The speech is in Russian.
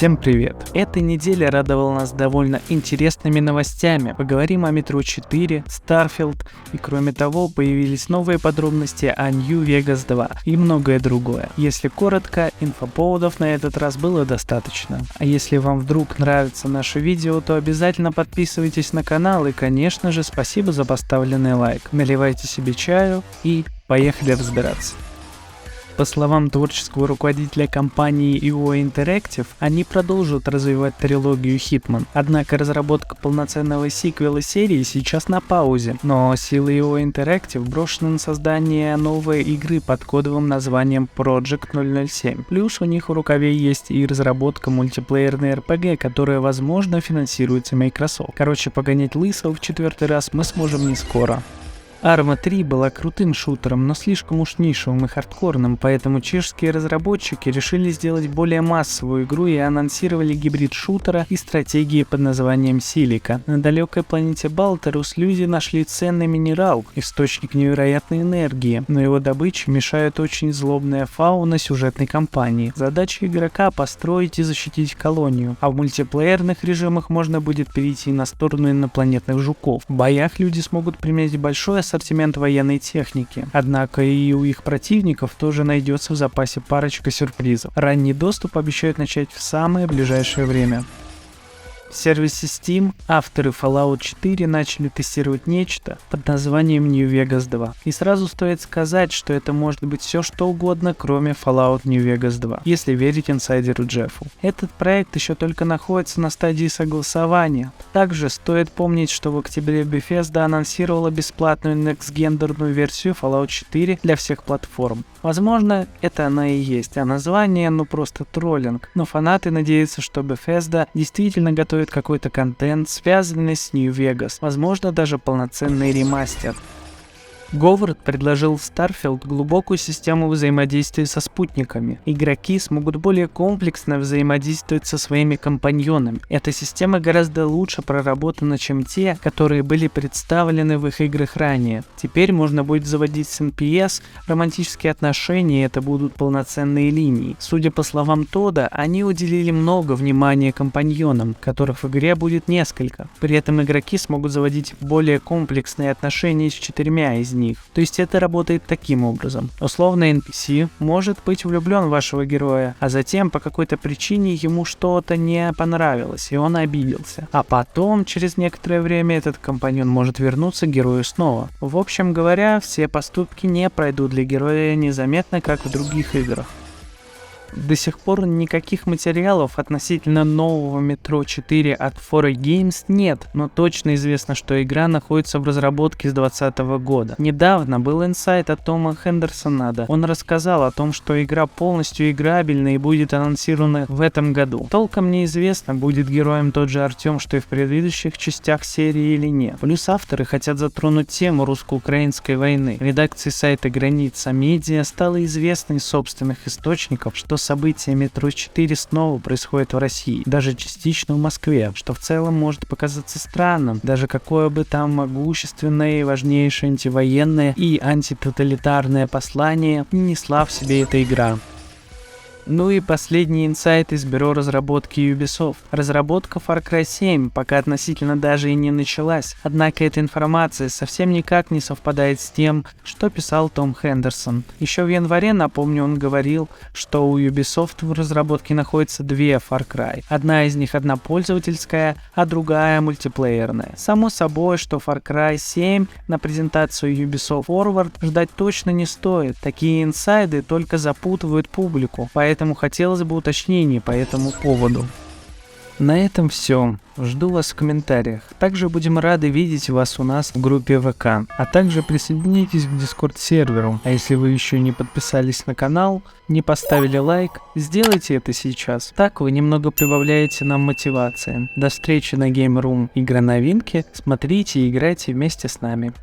Всем привет! Эта неделя радовала нас довольно интересными новостями. Поговорим о Metro 4, Starfield и кроме того появились новые подробности о New Vegas 2 и многое другое. Если коротко, инфоповодов на этот раз было достаточно. А если вам вдруг нравится наше видео, то обязательно подписывайтесь на канал и, конечно же, спасибо за поставленный лайк. Наливайте себе чаю и поехали разбираться. По словам творческого руководителя компании EO Interactive, они продолжат развивать трилогию Hitman. Однако разработка полноценного сиквела серии сейчас на паузе, но силы EO Interactive брошены на создание новой игры под кодовым названием Project 007. Плюс у них в рукаве есть и разработка мультиплеерной RPG, которая, возможно, финансируется Microsoft. Короче, погонять лысого в 4-й раз мы сможем не скоро. Arma 3 была крутым шутером, но слишком уж нишевым и хардкорным, поэтому чешские разработчики решили сделать более массовую игру и анонсировали гибрид шутера и стратегии под названием Силика. На далекой планете Балтерус люди нашли ценный минерал, источник невероятной энергии, но его добыче мешает очень злобная фауна сюжетной кампании. Задача игрока — построить и защитить колонию, а в мультиплеерных режимах можно будет перейти на сторону инопланетных жуков. В боях люди смогут применять большой ассортимент военной техники, однако и у их противников тоже найдется в запасе парочка сюрпризов. Ранний доступ обещают начать в самое ближайшее время. В сервисе Steam авторы Fallout 4 начали тестировать нечто под названием New Vegas 2. И сразу стоит сказать, что это может быть все что угодно, кроме Fallout New Vegas 2, если верить инсайдеру Джеффу. Этот проект еще только находится на стадии согласования. Также стоит помнить, что в октябре Bethesda анонсировала бесплатную некстгендерную версию Fallout 4 для всех платформ. Возможно, это она и есть, а название просто троллинг. Но фанаты надеются, что Bethesda действительно готовит какой-то контент, связанный с New Vegas, возможно, даже полноценный ремастер. Говард предложил в Starfield глубокую систему взаимодействия со спутниками. Игроки смогут более комплексно взаимодействовать со своими компаньонами. Эта система гораздо лучше проработана, чем те, которые были представлены в их играх ранее. Теперь можно будет заводить с NPS романтические отношения, и это будут полноценные линии. Судя по словам Тодда, они уделили много внимания компаньонам, которых в игре будет несколько. При этом игроки смогут заводить более комплексные отношения с 4 из них. То есть это работает таким образом. Условно NPC может быть влюблен в вашего героя, а затем по какой-то причине ему что-то не понравилось, и он обиделся. А потом, через некоторое время, этот компаньон может вернуться к герою снова. В общем говоря, все поступки не пройдут для героя незаметно, как в других играх. До сих пор никаких материалов относительно нового Metro 4 от 4A Games нет, но точно известно, что игра находится в разработке с 2020 года. Недавно был инсайт от Тома Хендерсона. Он рассказал о том, что игра полностью играбельна и будет анонсирована в этом году. Толком неизвестно, будет героем тот же Артем, что и в предыдущих частях серии или нет. Плюс авторы хотят затронуть тему русско-украинской войны. Редакции сайта Граница Медиа стало известно из собственных источников, что события Metro 4 снова происходят в России, даже частично в Москве, что в целом может показаться странным, даже какое бы там могущественное и важнейшее антивоенное и антитоталитарное послание не несла в себе эта игра. Ну и последний инсайт из бюро разработки Ubisoft. Разработка Far Cry 7 пока относительно даже и не началась, однако эта информация совсем никак не совпадает с тем, что писал Том Хендерсон. Еще в январе, напомню, он говорил, что у Ubisoft в разработке находится 2 Far Cry. Одна из них пользовательская, а другая мультиплеерная. Само собой, что Far Cry 7 на презентацию Ubisoft Forward ждать точно не стоит. Такие инсайды только запутывают публику, поэтому хотелось бы уточнений по этому поводу. На этом все. Жду вас в комментариях. Также будем рады видеть вас у нас в группе ВК. А также присоединяйтесь к Discord серверу. А если вы еще не подписались на канал, не поставили лайк, сделайте это сейчас. Так вы немного прибавляете нам мотивации. До встречи на Game Room. Игра новинки. Смотрите и играйте вместе с нами.